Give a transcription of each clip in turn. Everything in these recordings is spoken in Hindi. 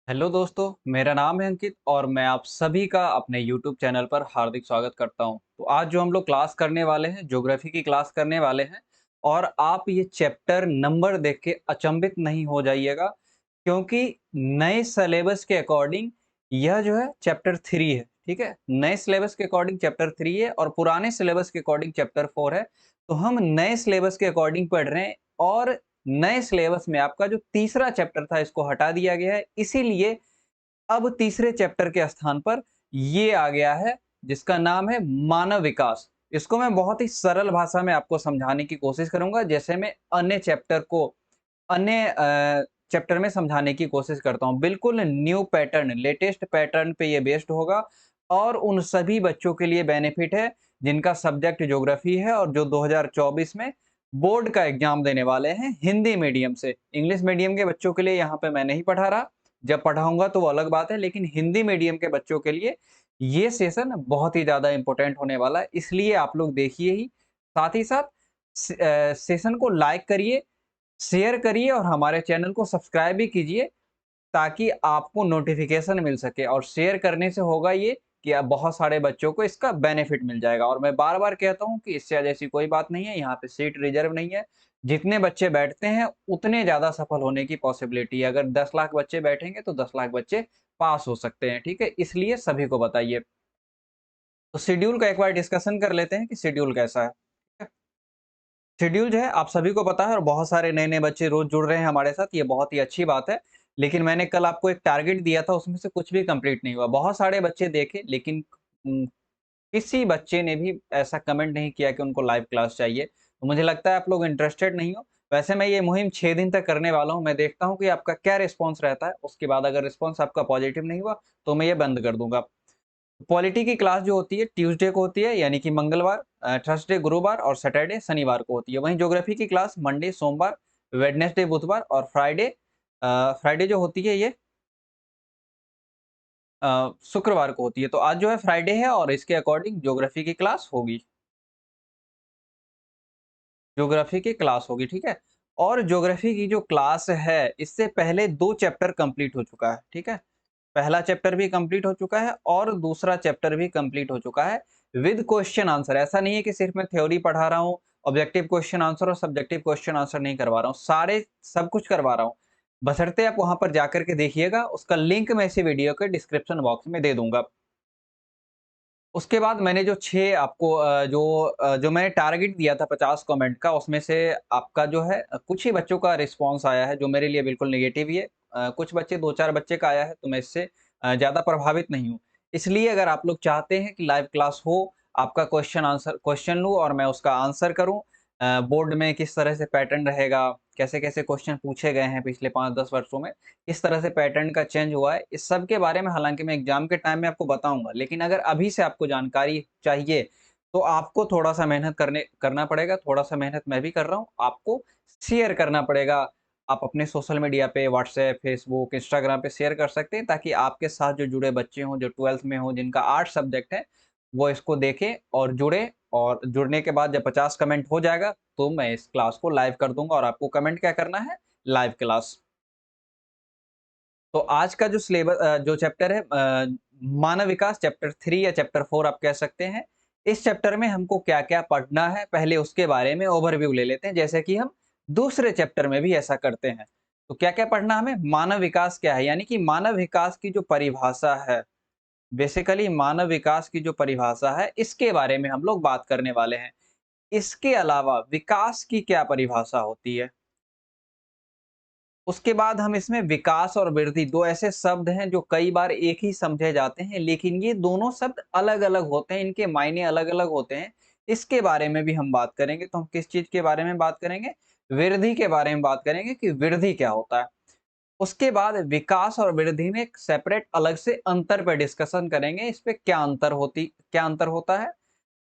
हेलो दोस्तों, मेरा नाम है अंकित और मैं आप सभी का अपने यूट्यूब चैनल पर हार्दिक स्वागत करता हूं। तो आज जो हम लोग क्लास करने वाले हैं, ज्योग्राफी की क्लास करने वाले हैं। और आप ये चैप्टर नंबर देख के अचंभित नहीं हो जाइएगा, क्योंकि नए सिलेबस के अकॉर्डिंग यह जो है चैप्टर 3 है। ठीक है, नए सिलेबस के अकॉर्डिंग चैप्टर 3 है और पुराने सिलेबस के अकॉर्डिंग चैप्टर 4 है। तो हम नए सिलेबस के अकॉर्डिंग पढ़ रहे हैं और नए सिलेबस में आपका जो तीसरा चैप्टर था इसको हटा दिया गया है, इसीलिए अब तीसरे चैप्टर के स्थान पर ये आ गया है, जिसका नाम है मानव विकास। इसको मैं बहुत ही सरल भाषा में आपको समझाने की कोशिश करूंगा, जैसे मैं अन्य चैप्टर को अन्य चैप्टर में समझाने की कोशिश करता हूँ। बिल्कुल न्यू पैटर्न, लेटेस्ट पैटर्न पे ये बेस्ड होगा और उन सभी बच्चों के लिए बेनिफिट है जिनका सब्जेक्ट ज्योग्राफी है और जो 2024 में बोर्ड का एग्जाम देने वाले हैं हिंदी मीडियम से। इंग्लिश मीडियम के बच्चों के लिए यहाँ पे मैं नहीं पढ़ा रहा, जब पढ़ाऊंगा तो वो अलग बात है, लेकिन हिंदी मीडियम के बच्चों के लिए ये सेशन बहुत ही ज्यादा इंपॉर्टेंट होने वाला है, इसलिए आप लोग देखिए ही। साथ ही साथ सेशन को लाइक करिए, शेयर करिए और हमारे चैनल को सब्सक्राइब भी कीजिए, ताकि आपको नोटिफिकेशन मिल सके। और शेयर करने से होगा ये कि आप बहुत सारे बच्चों को इसका बेनिफिट मिल जाएगा। और मैं बार-बार कहता हूँ कि इससे जैसी कोई बात नहीं है, यहाँ पे सीट रिजर्व नहीं है। जितने बच्चे बैठते हैं, उतने ज़्यादा सफल होने की पॉसिबिलिटी है। अगर 10 लाख बच्चे बैठेंगे, तो 10 लाख बच्चे पास हो सकते हैं, ठीक है? इसलिए सभी को बताइए। तो शेड्यूल का एक बार डिस्कशन कर लेते हैं कि शेड्यूल कैसा है, ठीक है? शेड्यूल जो है आप सभी को पता है और बहुत सारे नए-नए बच्चे रोज़ जुड़ रहे हैं हमारे साथ, ये बहुत ही अच्छी बात है। लेकिन मैंने कल आपको एक टारगेट दिया था, उसमें से कुछ भी कंप्लीट नहीं हुआ। बहुत सारे बच्चे देखे, लेकिन उम, किसी बच्चे ने भी ऐसा कमेंट नहीं किया कि उनको लाइव क्लास चाहिए। तो मुझे लगता है आप लोग इंटरेस्टेड नहीं हो। वैसे मैं ये मुहिम 6 दिन तक करने वाला हूँ, मैं देखता हूँ कि आपका क्या रिस्पॉन्स रहता है। उसके बाद अगर रिस्पॉन्स आपका पॉजिटिव नहीं हुआ, तो मैं ये बंद कर दूँगा। पॉलिटी की क्लास जो होती है ट्यूसडे को होती है, यानी कि मंगलवार, थर्सडे गुरुवार और सैटरडे शनिवार को होती है। वहीं ज्योग्राफी की क्लास मंडे सोमवार, वेडनेसडे बुधवार और फ्राइडे जो होती है ये शुक्रवार को होती है। तो आज जो है फ्राइडे है और इसके अकॉर्डिंग ज्योग्राफी की क्लास होगी। ज्योग्राफी की क्लास होगी, ठीक है? और ज्योग्राफी की जो क्लास है, इससे पहले 2 चैप्टर कंप्लीट हो चुका है, ठीक है? पहला चैप्टर भी कंप्लीट हो चुका है और दूसरा चैप्टर भी कंप्लीट हो चुका है विद क्वेश्चन आंसर। ऐसा नहीं है कि सिर्फ मैं थ्योरी पढ़ा रहा हूँ, ऑब्जेक्टिव क्वेश्चन आंसर और सब्जेक्टिव क्वेश्चन आंसर नहीं करवा रहा हूँ, सारे सब कुछ करवा रहा हूँ। बशर्ते आप वहां पर जाकर के देखिएगा, उसका लिंक मैं इसी वीडियो के डिस्क्रिप्शन बॉक्स में दे दूंगा। उसके बाद मैंने जो 6 आपको जो मैंने टारगेट दिया था 50 कमेंट का, उसमें से आपका जो है कुछ ही बच्चों का रिस्पॉन्स आया है, जो मेरे लिए बिल्कुल नेगेटिव ही है। कुछ बच्चे 2-4 बच्चे का आया है, तो मैं इससे ज़्यादा प्रभावित नहीं हूँ। इसलिए अगर आप लोग चाहते हैं कि लाइव क्लास हो, आपका क्वेश्चन लूँ और मैं उसका आंसर करूँ, बोर्ड में किस तरह से पैटर्न रहेगा, कैसे-कैसे क्वेश्चन पूछे गए हैं पिछले 5-10 वर्षों में, किस तरह से पैटर्न का चेंज हुआ है, इस सब के बारे में हालाँकि मैं एग्ज़ाम के टाइम में आपको बताऊँगा। लेकिन अगर अभी से आपको जानकारी चाहिए, तो आपको थोड़ा-सा मेहनत करना पड़ेगा, थोड़ा-सा मेहनत मैं भी कर रहा हूँ। आपको शेयर करना पड़ेगा। आप अपने सोशल मीडिया पे व्हाट्सएप, फेसबुक, इंस्टाग्राम पे शेयर कर सकते हैं, ताकि आपके साथ जो जुड़े बच्चे हों, जो 12th में हों, जिनका आर्ट्स सब्जेक्ट है, वो इसको देखें और जुड़ें। और जुड़ने के बाद जब 50 कमेंट हो जाएगा, तो मैं इस क्लास को लाइव कर दूँगा और आपको कमेंट क्या करना है? Live class. तो आज का जो चैप्टर है, मानव विकास चैप्टर 3 या चैप्टर 4 आप कह सकते हैं। इस चैप्टर में हमको क्या-क्या पढ़ना है, पहले उसके बारे में ओवरव्यू ले लेते हैं, जैसे कि हम दूसरे चैप्टर में भी ऐसा करते हैं। तो क्या-क्या पढ़ना हमें? मानव विकास क्या है? यानी कि मानव विकास की जो परिभाषा है, बेसिकली मानव विकास की जो परिभाषा है, इसके बारे में हम लोग बात करने वाले हैं। इसके अलावा विकास की क्या परिभाषा होती है? उसके बाद हम इसमें विकास और वृद्धि 2 ऐसे शब्द हैं जो कई बार एक ही समझे जाते हैं, लेकिन ये दोनों शब्द अलग-अलग होते हैं, इनके मायने अलग-अलग होते हैं। इसके बारे में भी हम बात करेंगे। तो हम किस चीज़ के बारे में बात करेंगे? वृद्धि के बारे में बात करेंगे कि वृद्धि क्या होता है। उसके बाद विकास और वृद्धि में एक सेपरेट अलग से अंतर पे डिस्कशन करेंगे, इस पे क्या अंतर होता है।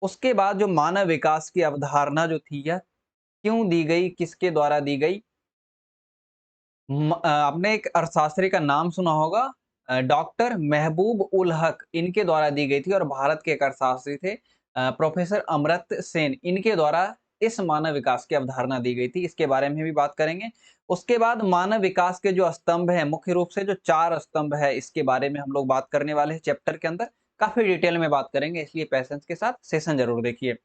उसके बाद जो मानव विकास की अवधारणा जो थी, यह क्यों दी गई, किसके द्वारा दी गई? आपने एक अर्थशास्त्री का नाम सुना होगा, डॉक्टर महबूब उल हक, इनके द्वारा दी गई थी और भारत के एक अर्थशास्त्री थे, प्रोफेसर अमर्त्य सेन, इनके द्वारा इस मानव विकास की अवधारणा दी गई थी, इसके बारे में भी बात करेंगे। उसके बाद मानव विकास के जो स्तंभ हैं, मुख्य रूप से जो 4 स्तंभ है, इसके बारे में हम लोग बात करने वाले हैं चैप्टर के अंदर। काफ़ी डिटेल में बात करेंगे, इसलिए पेशेंस के साथ सेशन ज़रूर देखिए।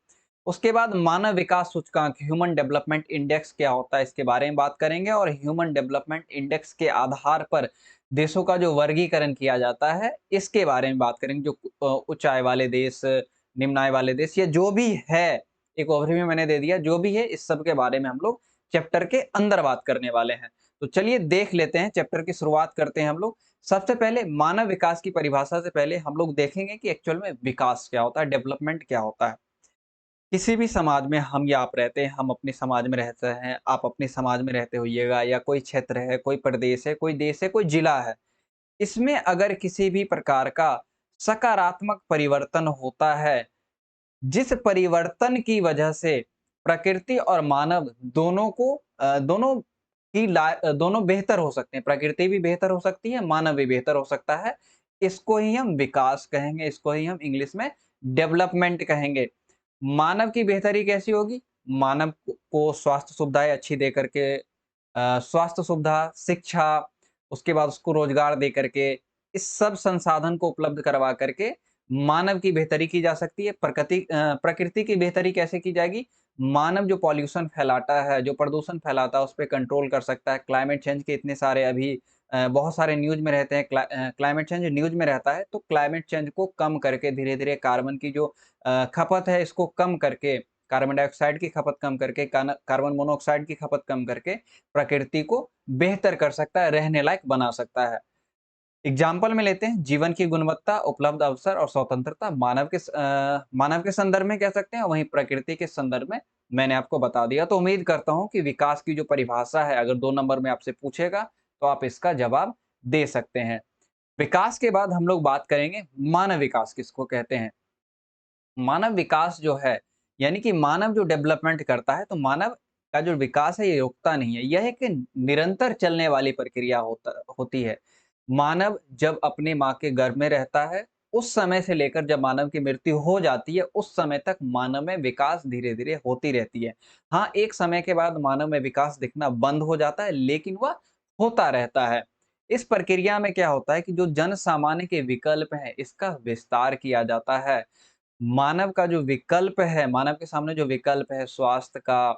उसके बाद मानव विकास सूचकांक, ह्यूमन डेवलपमेंट इंडेक्स क्या होता है, इसके बारे में बात करेंगे और ह्यूमन डेवलपमेंट इंडेक्स के आधार पर देशों का जो वर्गीकरण किया जाता है, इसके बारे में बात करेंगे। जो उच्च आय वाले देश, निम्न आय वाले देश, या जो भी है, एक ओवरव्यू मैंने दे दिया, जो भी है इस सब के बारे में हम लोग चैप्टर के अंदर बात करने वाले हैं। तो चलिए देख लेते हैं, चैप्टर की शुरुआत करते हैं हम लोग। सबसे पहले मानव विकास की परिभाषा से पहले हम लोग देखेंगे कि एक्चुअल में विकास क्या होता है, डेवलपमेंट क्या होता है। किसी भी समाज में हम या आप रहते हैं, हम अपने समाज में रहते हैं, आप अपने समाज में रहते होइएगा, या कोई क्षेत्र है, कोई प्रदेश है, कोई देश है, कोई जिला है। इसमें अगर किसी भी प्रकार का सकारात्मक परिवर्तन होता है, जिस परिवर्तन की वजह से प्रकृति और मानव दोनों को दोनों बेहतर हो सकते हैं। प्रकृति भी बेहतर हो सकती है, मानव भी बेहतर हो सकता है। इसको ही हम विकास कहेंगे, इसको ही हम इंग्लिश में डेवलपमेंट कहेंगे। मानव की बेहतरी कैसी होगी? मानव को स्वास्थ्य सुविधाएँ अच्छी दे करके, स्वास्थ्य सुविधा, शिक्षा, उसके बाद उसको रोज़गार दे करके, इस सब संसाधन को उपलब्ध करवा करके मानव की बेहतरी की जा सकती है। प्रकृति की बेहतरी कैसे की जाएगी? मानव जो पॉल्यूशन फैलाता है, जो प्रदूषण फैलाता है, उस पे कंट्रोल कर सकता है। क्लाइमेट चेंज के इतने सारे अभी बहुत सारे न्यूज़ में रहते हैं। क्लाइमेट चेंज न्यूज़ में रहता है, तो क्लाइमेट चेंज को कम करके धीरे-धीरे कार्बन की जो खपत है, इसको कम करके, कार्बन डाइऑक्साइड की खपत कम करके, कार्बन मोनोऑक्साइड की खपत कम करके प्रकृति को बेहतर कर सकता है, रहने लायक बना सकता है। एग्जाम्पल में लेते हैं, जीवन की गुणवत्ता, उपलब्ध अवसर और स्वतंत्रता मानव के संदर्भ में कह सकते हैं, वहीं प्रकृति के संदर्भ में मैंने आपको बता दिया। तो उम्मीद करता हूँ कि विकास की जो परिभाषा है, अगर 2 नंबर में आपसे पूछेगा, तो आप इसका जवाब दे सकते हैं। विकास के बाद हम लोग बात करेंगे मानव विकास किसको कहते हैं। मानव विकास जो है, यानी कि मानव जो डेवलपमेंट करता है, तो मानव का जो विकास है ये रुकता नहीं है। यह एक निरंतर चलने वाली प्रक्रिया होती है। मानव जब अपनी माँ के गर्भ में रहता है, उस समय से लेकर जब मानव की मृत्यु हो जाती है, उस समय तक मानव में विकास धीरे-धीरे होती रहती है। हाँ, एक समय के बाद मानव में विकास दिखना बंद हो जाता है, लेकिन वह होता रहता है। इस प्रक्रिया में क्या होता है कि जो जन सामान्य के विकल्प हैं, इसका विस्तार किया जाता है। मानव का जो विकल्प है, मानव के सामने जो विकल्प है, स्वास्थ्य का,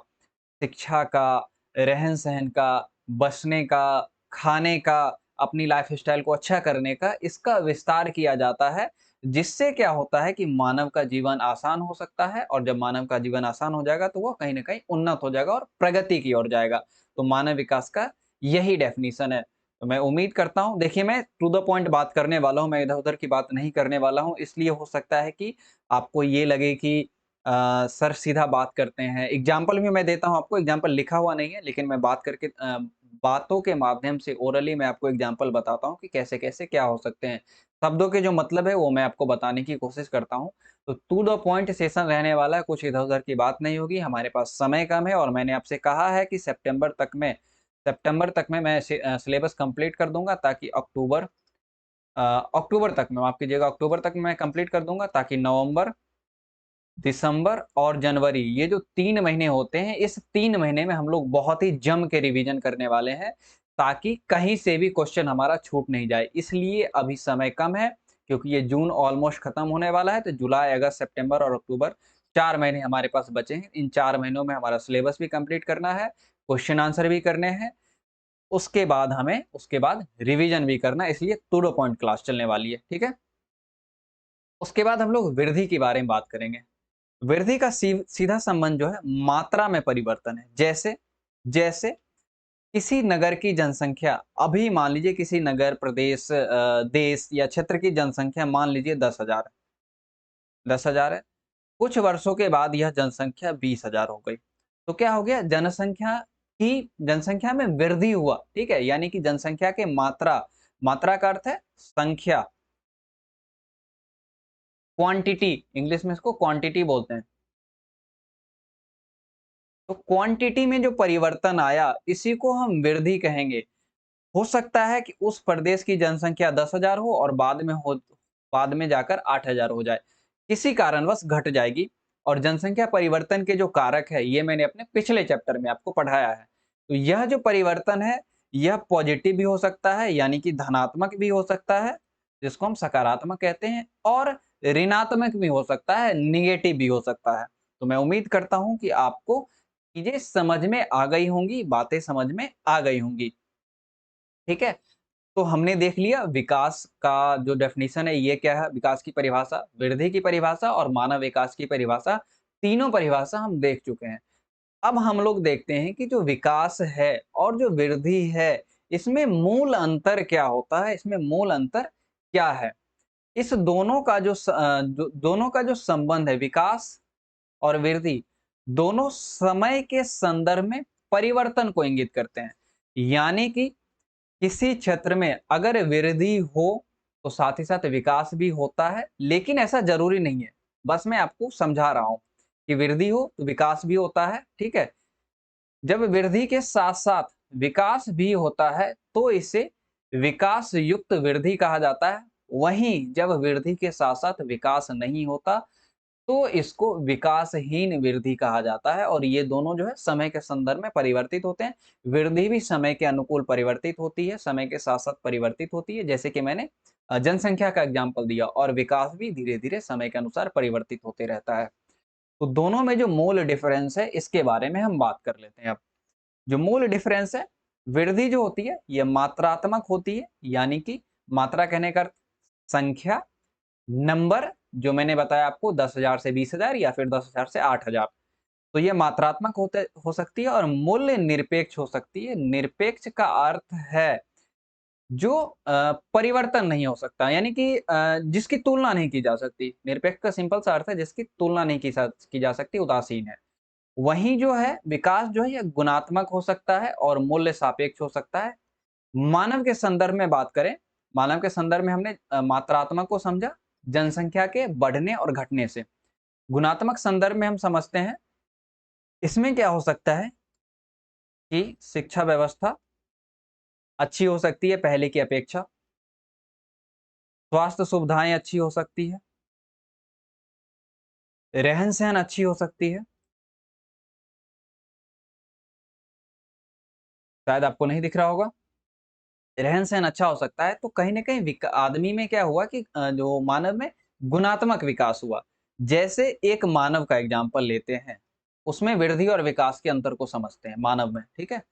शिक्षा का, रहन-सहन का, बसने का, खाने का, अपनी लाइफ़स्टाइल को अच्छा करने का, इसका विस्तार किया जाता है। जिससे क्या होता है कि मानव का जीवन आसान हो सकता है, और जब मानव का जीवन आसान हो जाएगा, तो वो कहीं न कहीं उन्नत हो जाएगा और प्रगति की ओर जाएगा। तो मानव विकास का यही डेफ़िनिशन है। तो मैं उम्मीद करता हूँ, देखिए मैं टू द पॉइंट बात करने वाला हूँ, मैं इधर-उधर की बात नहीं करने वाला हूँ, इसलिए हो सकता है कि आपको ये लगे कि सर सीधा बात करते हैं। एग्ज़ाम्पल भी मैं देता हूँ आपको, एग्ज़ाम्पल लिखा हुआ नहीं है, लेकिन मैं बात करके बातों के माध्यम से ओरली मैं आपको एग्ज़ाम्पल बताता हूँ कि कैसे-कैसे क्या हो सकते हैं। शब्दों के जो मतलब है वो मैं आपको बताने की कोशिश करता हूँ। तो टू द पॉइंट सेशन रहने वाला है, कुछ इधर-उधर की बात नहीं होगी। हमारे पास समय कम है, और मैंने आपसे कहा है कि सितंबर तक में मैं सिलेबस कंप्लीट कर दूँगा, ताकि अक्टूबर तक में, माफ़ कीजिएगा, अक्टूबर तक मैं कंप्लीट कर दूँगा, ताकि नवंबर, दिसंबर और जनवरी, ये जो 3 महीने होते हैं, इस 3 महीने में हम लोग बहुत ही जम के रिवीजन करने वाले हैं, ताकि कहीं से भी क्वेश्चन हमारा छूट नहीं जाए। इसलिए अभी समय कम है, क्योंकि ये जून ऑलमोस्ट खत्म होने वाला है, तो जुलाई, अगस्त, सितंबर और अक्टूबर 4 महीने हमारे पास बचे हैं। इन 4 महीनों में हमारा सिलेबस भी कंप्लीट करना है, क्वेश्चन आंसर भी करने हैं, उसके बाद रिवीजन भी करना है, इसलिए टू द पॉइंट क्लास चलने वाली है, ठीक है? उसके बाद हम लोग वृद्धि के बारे में बात करेंगे। वृद्धि का सीधा संबंध जो है मात्रा में परिवर्तन है। जैसे जैसे किसी नगर की जनसंख्या, अभी मान लीजिए किसी नगर, प्रदेश, देश या क्षेत्र की जनसंख्या मान लीजिए 10,000 है। 10,000 है। कुछ वर्षों के बाद यह जनसंख्या 20,000 हो गई। तो क्या हो गया? जनसंख्या में वृद्धि हुआ, ठीक है? यानी कि जनसंख्या के मात्रा का अर्थ है संख्या, क्वांटिटी, इंग्लिश में इसको क्वांटिटी बोलते हैं। तो क्वांटिटी में जो परिवर्तन आया, इसी को हम वृद्धि कहेंगे। हो सकता है कि उस प्रदेश की जनसंख्या 10,000 हो और बाद में जाकर 8,000 हो जाए। किसी कारणवश घट जाएगी। और जनसंख्या परिवर्तन के जो कारक है ये मैंने अपने पिछले चैप्टर में आपको पढ़ाया है। तो यह जो परिवर्तन है यह पॉजिटिव भी हो सकता है यानी कि धनात्मक भी हो सकता है जिसको हम सकारात्मक कहते हैं, और ऋणात्मक भी हो सकता है, निगेटिव भी हो सकता है। तो मैं उम्मीद करता हूं कि आपको चीजें समझ में आ गई होंगी, बातें समझ में आ गई होंगी। ठीक है, तो हमने देख लिया विकास का जो डेफिनेशन है ये क्या है, विकास की परिभाषा, वृद्धि की परिभाषा और मानव विकास की परिभाषा, तीनों परिभाषा हम देख चुके हैं। अब हम लोग देखते हैं कि जो विकास है और जो वृद्धि है इसमें मूल अंतर क्या होता है, इसमें मूल अंतर क्या है। इस दोनों का दोनों का जो संबंध है, विकास और वृद्धि, दोनों समय के संदर्भ में परिवर्तन को इंगित करते हैं। यानी कि किसी क्षेत्र में अगर वृद्धि हो तो साथ ही साथ विकास भी होता है, लेकिन ऐसा जरूरी नहीं है। बस मैं आपको समझा रहा हूं कि वृद्धि हो तो विकास भी होता है। ठीक है, जब वृद्धि के साथ साथ विकास भी होता है तो इसे विकास युक्त वृद्धि कहा जाता है। वहीं जब वृद्धि के साथ साथ विकास नहीं होता तो इसको विकासहीन वृद्धि कहा जाता है, और ये दोनों जो है समय के संदर्भ में परिवर्तित होते हैं। वृद्धि भी समय के अनुकूल परिवर्तित होती है, समय के साथ साथ परिवर्तित होती है, जैसे कि मैंने जनसंख्या का एग्जाम्पल दिया, और विकास भी धीरे धीरे समय के अनुसार परिवर्तित होते रहता है। तो दोनों में जो मूल डिफरेंस है इसके बारे में हम बात कर लेते हैं। अब जो मूल डिफरेंस है, वृद्धि जो होती है यह मात्रात्मक होती है, यानी कि मात्रा कहने का अर्थ संख्या, नंबर, जो मैंने बताया आपको 10,000 से 20,000 या फिर 10,000 से 8,000। तो ये मात्रात्मक हो सकती है और मूल्य निरपेक्ष हो सकती है। निरपेक्ष का अर्थ है जो परिवर्तन नहीं हो सकता, यानी कि जिसकी तुलना नहीं की जा सकती। निरपेक्ष का सिंपल सा अर्थ है जिसकी तुलना नहीं की जा सकती, उदासीन है। वहीं जो है विकास जो है यह गुणात्मक हो सकता है और मूल्य सापेक्ष हो सकता है। मानव के संदर्भ में बात करें, मानव के संदर्भ में हमने मात्रात्मक को समझा जनसंख्या के बढ़ने और घटने से। गुणात्मक संदर्भ में हम समझते हैं इसमें क्या हो सकता है कि शिक्षा व्यवस्था अच्छी हो सकती है पहले की अपेक्षा, स्वास्थ्य सुविधाएं अच्छी हो सकती है, रहन सहन अच्छी हो सकती है। शायद आपको नहीं दिख रहा होगा, रहन सहन अच्छा हो सकता है। तो कहीं ना कहीं आदमी में क्या हुआ कि जो मानव में गुणात्मक विकास हुआ। जैसे एक मानव का एग्जाम्पल लेते हैं, उसमें वृद्धि और विकास के अंतर को समझते हैं मानव में। ठीक है,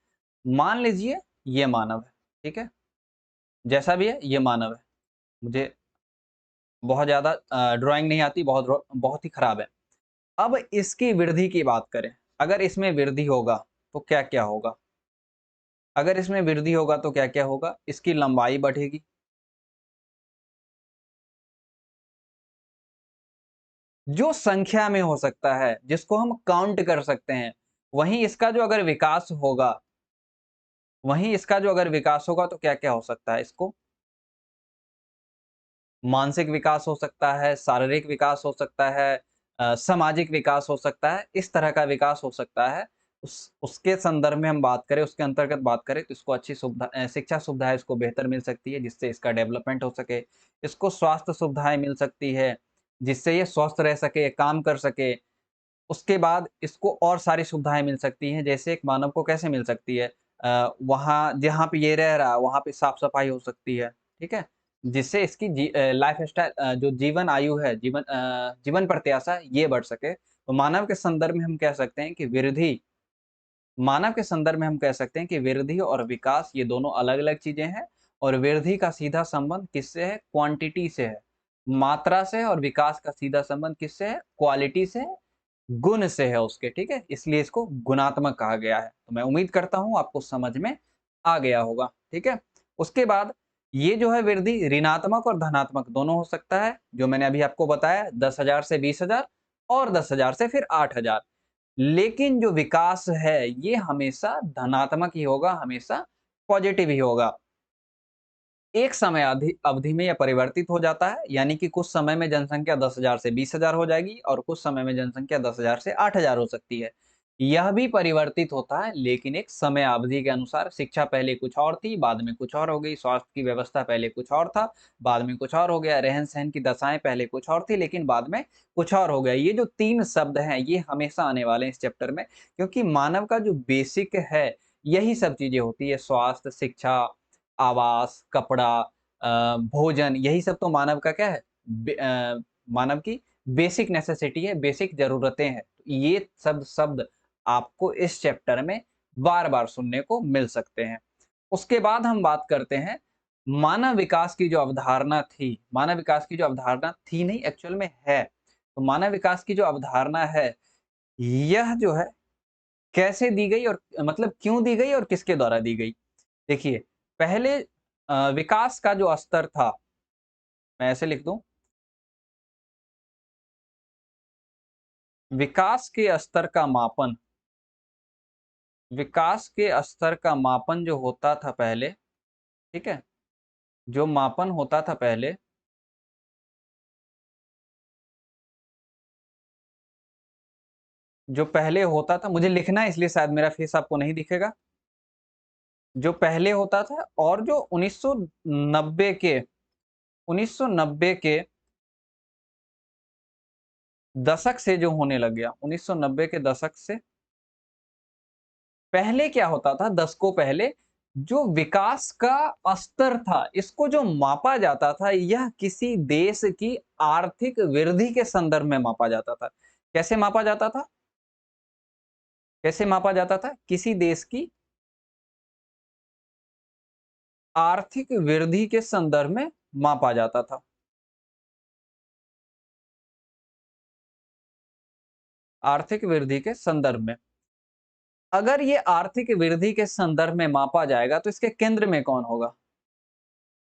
मान लीजिए ये मानव है, ठीक है, जैसा भी है ये मानव है। मुझे बहुत ज्यादा ड्राइंग नहीं आती, बहुत ही खराब है। अब इसकी वृद्धि की बात करें, अगर इसमें वृद्धि होगा तो क्या क्या होगा, अगर इसमें वृद्धि होगा तो क्या क्या होगा, इसकी लंबाई बढ़ेगी, जो संख्या में हो सकता है, जिसको हम काउंट कर सकते हैं। वहीं इसका जो अगर विकास होगा, वहीं इसका जो अगर विकास होगा तो क्या क्या हो सकता है, इसको मानसिक विकास हो सकता है, शारीरिक विकास हो सकता है, सामाजिक विकास हो सकता है, इस तरह का विकास हो सकता है। उसके संदर्भ में हम बात करें, उसके अंतर्गत बात करें तो इसको अच्छी शिक्षा सुविधाएँ इसको बेहतर मिल सकती है, जिससे इसका डेवलपमेंट हो सके। इसको स्वास्थ्य सुविधाएँ मिल सकती है, जिससे ये स्वस्थ रह सके, काम कर सके। उसके बाद इसको और सारी सुविधाएँ मिल सकती हैं, जैसे एक मानव को कैसे मिल सकती है, वहाँ जहाँ पे ये रह रहा है, वहाँ पे साफ-सफाई हो सकती है, ठीक है? जिससे इसकी लाइफ़स्टाइल जो जीवन आयु है, जीवन प्रत्याशा है, ये बढ़ सके। तो मानव के संदर्भ में हम कह सकते हैं कि मानव के संदर्भ में हम कह सकते हैं कि वृद्धि और विकास ये दोनों अलग-अलग चीज़ें हैं, और वृद्धि का सीधा संबंध किससे है? क्वांटिटी से है, मात्रा से है, और विकास का सीधा संबंध किससे है? क्वालिटी से है, गुण से है उसके, ठीक है? इसलिए इसको गुणात्मक कहा गया है। तो मैं उम्मीद करता हूँ आपको समझ में आ गया होगा, ठीक है? उसके बाद ये जो है वृद्धि ऋणात्मक और धनात्मक दोनों हो सकता है, जो मैंने अभी आपको बताया 10,000 से 20,000 और 10,000 से फिर 8,000। लेकिन जो विकास है ये हमेशा धनात्मक ही होगा, हमेशा पॉजिटिव ही होगा। एक समय अवधि में यह परिवर्तित हो जाता है, यानी कि कुछ समय में जनसंख्या 10,000 से 20,000 हो जाएगी और कुछ समय में जनसंख्या 10,000 से 8,000 हो सकती है। यह भी परिवर्तित होता है, लेकिन एक समय अवधि के अनुसार। शिक्षा पहले कुछ और थी, बाद में कुछ और हो गई। स्वास्थ्य की व्यवस्था पहले कुछ और था, बाद में कुछ और हो गया। रहन-सहन की दशाएँ पहले कुछ और थी, लेकिन बाद में कुछ और हो गया। ये जो 3 शब्द हैं, ये हमेशा आने वाले हैं इस चैप्टर में, क्योंकि मानव का जो बेसिक है, यही सब चीज़ें होती है। स्वास्थ्य, शिक्षा, आवास, कपड़ा, भोजन, यही सब तो मानव का क्या है? मानव की बेसिक नेसेसिटी है, बेसिक ज़रूरतें हैं। ये सब शब्द आपको इस चैप्टर में बार-बार सुनने को मिल सकते हैं। उसके बाद हम बात करते हैं मानव विकास की जो अवधारणा थी, मानव विकास की जो अवधारणा थी नहीं, एक्चुअल में है। तो मानव विकास की जो अवधारणा है, यह जो है कैसे दी गई और मतलब क्यों दी गई और किसके द्वारा दी गई? देखिए, पहले विकास का जो स्तर था, मैं ऐसे लिख दूँ, विकास के स्तर का मापन, विकास के स्तर का मापन जो होता था पहले, ठीक है? जो मापन होता था पहले, जो पहले होता था, मुझे लिखना है इसलिए शायद मेरा फेस आपको नहीं दिखेगा। जो पहले होता था और जो 1990 के 1990 के दशक से जो होने लग गया, 1990 के दशक से पहले क्या होता था, दशकों पहले, जो विकास का स्तर था, इसको जो मापा जाता था, यह किसी देश की आर्थिक वृद्धि के संदर्भ में मापा जाता था। कैसे मापा जाता था? कैसे मापा जाता था? किसी देश की आर्थिक वृद्धि के संदर्भ में मापा जाता था। आर्थिक वृद्धि के संदर्भ में। अगर ये आर्थिक वृद्धि के संदर्भ में मापा जाएगा, तो इसके केंद्र में कौन होगा?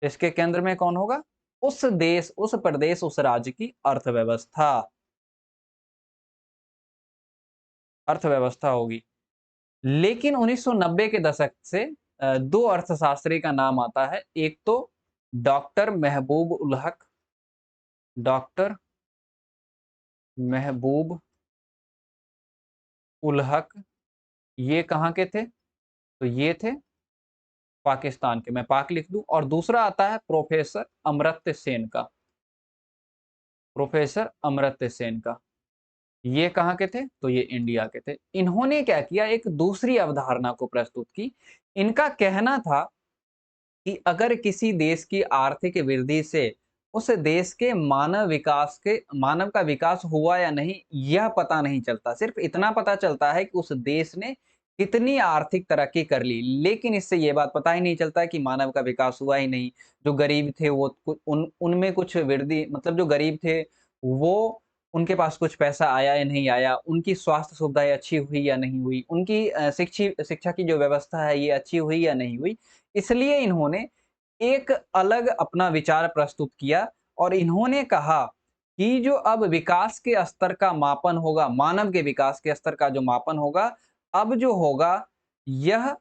इसके केंद्र में कौन होगा? उस देश, उस प्रदेश, उस राज्य की अर्थव्यवस्था, अर्थव्यवस्था होगी। लेकिन 1990 के दशक से 2 अर्थशास्त्री का नाम आता है। एक तो डॉक्टर महबूब उल हक, डॉक्टर महबूब उल हक, ये कहाँ के थे? तो ये थे पाकिस्तान के, मैं पाक लिख दूँ। और दूसरा आता है प्रोफ़ेसर अमर्त्य सेन का, प्रोफ़ेसर अमर्त्य सेन का। ये कहाँ के थे? तो ये इंडिया के थे। इन्होंने क्या किया, एक दूसरी अवधारणा को प्रस्तुत की। इनका कहना था कि अगर किसी देश की आर्थिक वृद्धि से उस देश के मानव का विकास हुआ या नहीं, यह पता नहीं चलता। सिर्फ़ इतना पता चलता है कि उस देश ने कितनी आर्थिक तरक्की कर ली, लेकिन इससे ये बात पता ही नहीं चलता है कि मानव का विकास हुआ ही नहीं। जो गरीब थे वो उनमें कुछ वृद्धि, मतलब जो गरीब थे, वो उनके पास कुछ पैसा आया या नहीं आया, उनकी स्वास्थ्य सुविधाएँ अच्छी हुई या नहीं हुई, उनकी शिक्षा की जो व्यवस्था है ये अच्छी हुई या नहीं हुई। इसलिए इन्होंने एक अलग अपना विचार प्रस्तुत किया और इन्होंने कहा कि जो अब विकास के स्तर का मापन होगा, मानव के विकास के स्तर का जो मापन होगा, अब जो होगा यह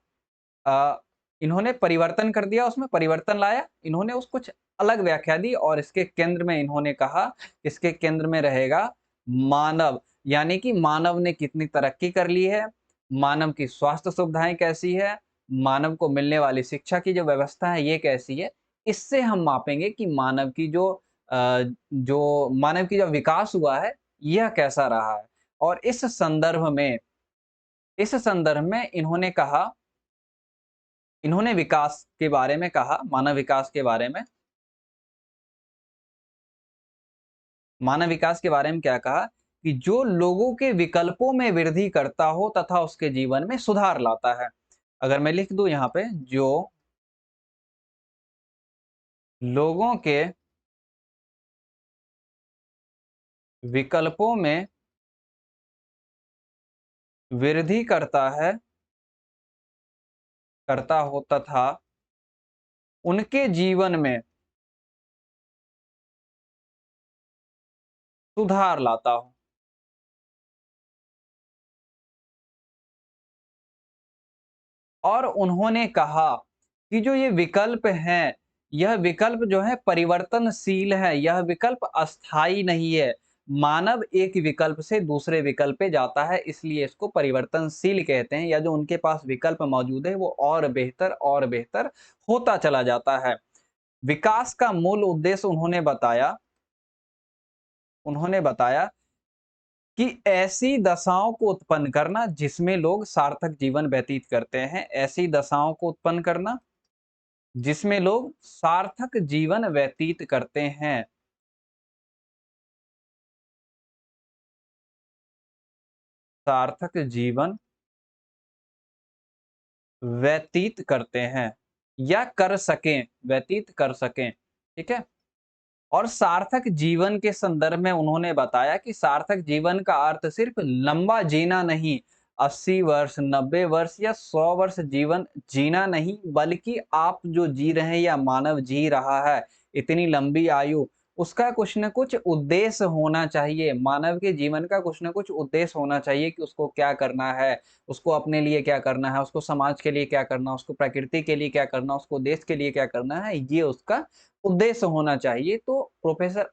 अ, इन्होंने परिवर्तन कर दिया, उसमें परिवर्तन लाया। इन्होंने उस कुछ अलग व्याख्या दी और इसके केंद्र में इन्होंने कहा, इसके केंद्र में रहेगा मानव, यानी कि मानव ने कितनी तरक्की कर ली है, मानव की स्वास्थ्य सुविधाएँ कैसी है, मानव को मिलने वाली शिक्षा की जो व्यवस्था है, ये कैसी है। इससे हम मापेंगे कि मानव की जो विकास हुआ है, यह कैसा रहा है। और इस संदर्भ में इन्होंने कहा, इन्होंने विकास के बारे में कहा, मानव विकास के बारे में, मानव विकास के बारे में क्या कहा कि जो लोगों के विकल्पों में वृद्धि करता हो तथा उसके जीवन में सुधार लाता है। अगर मैं लिख दूं यहाँ पे, जो लोगों के विकल्पों में वृद्धि करता हो तथा उनके जीवन में सुधार लाता हो। और उन्होंने कहा कि जो ये विकल्प हैं, यह विकल्प जो है परिवर्तनशील है, यह विकल्प अस्थायी नहीं है। मानव एक विकल्प से दूसरे विकल्प पे जाता है, इसलिए इसको परिवर्तनशील कहते हैं, या जो उनके पास विकल्प मौजूद है वो और बेहतर होता चला जाता है। विकास का मूल उद्देश्य उन्होंने बताया कि ऐसी दशाओं को उत्पन्न करना जिसमें लोग सार्थक जीवन व्यतीत करते हैं, ऐसी दशाओं को उत्पन्न करना जिसमें लोग सार्थक जीवन व्यतीत करते हैं, सार्थक जीवन व्यतीत करते हैं या कर सकें, व्यतीत कर सकें, ठीक है? और सार्थक जीवन के संदर्भ में उन्होंने बताया कि सार्थक जीवन का अर्थ सिर्फ लंबा जीना नहीं, 80 वर्ष, 90 वर्ष या 100 वर्ष जीवन जीना नहीं, बल्कि आप जो जी रहे हैं या मानव जी रहा है, इतनी लंबी आयु, उसका कुछ न कुछ उद्देश्य होना चाहिए। मानव के जीवन का कुछ न कुछ उद्देश्य होना चाहिए कि उसको क्या करना है, उसको अपने लिए क्या करना है, उसको समाज के लिए क्या करना, उसको प्रकृति के लिए क्या करना, उसको देश के लिए क्या करना है, ये उसका उद्देश्य होना चाहिए। तो और professor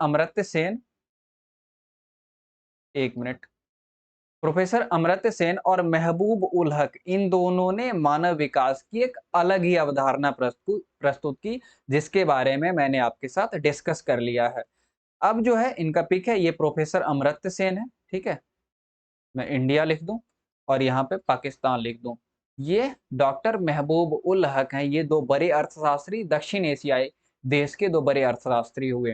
Amartya Sen, 1 minute. Professor Amartya Sen और महबूब उल हक, इन दोनों ने मानव विकास की एक अलग ही अवधारणा प्रस्तुत की, जिसके बारे में मैंने आपके साथ डिस्कस कर लिया है। अब जो है इनका पिक है, ये प्रोफेसर अमर्त्य सेन है, ठीक है? मैं इंडिया लिख दूं और यहाँ पे पाकिस्तान लिख दूं। ये डॉक्टर महबूब उल हक हैं, ये 2 बड़े अर्थशास्त्री, दक्षिण एशियाई देश के 2 बड़े अर्थशास्त्री हुए।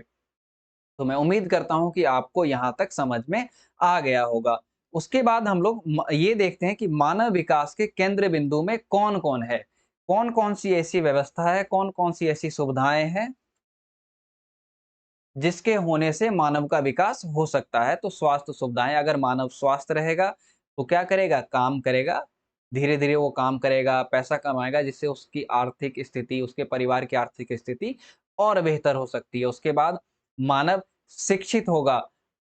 तो मैं उम्मीद करता हूँ कि आपको यहाँ तक समझ में आ गया होगा। उसके बाद हम लोग ये देखते हैं कि मानव विकास के केंद्र बिंदु में कौन-कौन है? कौन-कौन सी ऐसी व्यवस्था है, कौन-कौन सी ऐसी सुविधाएँ हैं जिसके होने से मानव का विकास हो सकता है। तो स्वास्थ्य सुविधाएँ, अगर मानव स्वस्थ रहेगा, तो क्या करेगा? काम करेगा, धीरे-धीरे वो काम करेगा, पैसा कमाएगा, जिससे उसकी आर्थिक स्थिति, उसके परिवार की आर्थिक स्थिति और बेहतर हो सकती है। उसके बाद मानव शिक्षित होगा,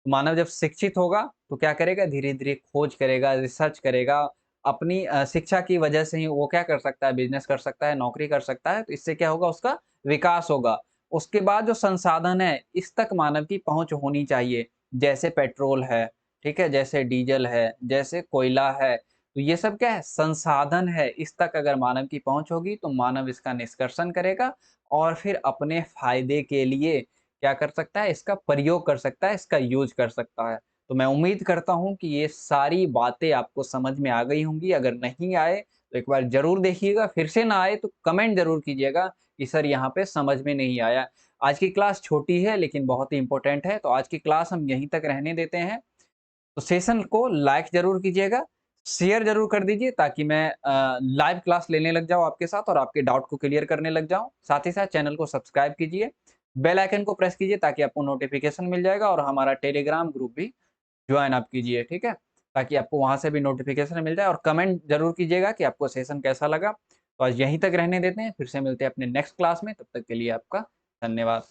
मानव जब शिक्षित होगा, तो क्या करेगा? धीरे-धीरे खोज करेगा, रिसर्च करेगा, अपनी शिक्षा की वजह से ही वो क्या कर सकता है? बिज़नेस कर सकता है, नौकरी कर सकता है, तो इससे क्या होगा? उसका विकास होगा। उसके बाद जो संसाधन है, इस तक मानव की पहुँच होनी चाहिए। जैसे पेट्रोल है, ठीक है? जैसे डीज़ल है, जैसे कोयला है, तो ये सब क्या है? संसाधन है। इस तक अगर मानव की पहुँच होगी, तो मानव इसका निष्कर्षण करेगा और फिर अपने फ़ायदे के लिए क्या कर सकता है? इसका प्रयोग कर सकता है, इसका यूज़ कर सकता है। तो मैं उम्मीद करता हूँ कि ये सारी बातें आपको समझ में आ गई होंगी। अगर नहीं आए, तो एक बार ज़रूर देखिएगा, फिर से ना आए तो कमेंट ज़रूर कीजिएगा कि सर यहाँ पे समझ में नहीं आया। आज की क्लास छोटी है लेकिन बहुत ही इम्पोर्टेंट है, तो आज की क्लास हम यहीं तक रहने देते हैं। तो सेशन को लाइक ज़रूर कीजिएगा, शेयर ज़रूर कर दीजिए ताकि मैं लाइव क्लास लेने लग जाऊँ आपके साथ और आपके डाउट को क्लियर करने लग जाऊँ। साथ ही साथ चैनल को सब्सक्राइब कीजिए, बेल आइकन को प्रेस कीजिए ताकि आपको नोटिफ़िकेशन मिल जाएगा और हमारा टेलीग्राम ग्रुप भी जॉइन आप कीजिए, ठीक है? ताकि आपको वहाँ से भी नोटिफ़िकेशन मिल जाए और कमेंट ज़रूर कीजिएगा कि आपको सेशन कैसा लगा। तो आज यहीं तक रहने देते हैं, फिर से मिलते हैं अपने नेक्स्ट क्लास में, तब तक के लिए आपका धन्यवाद।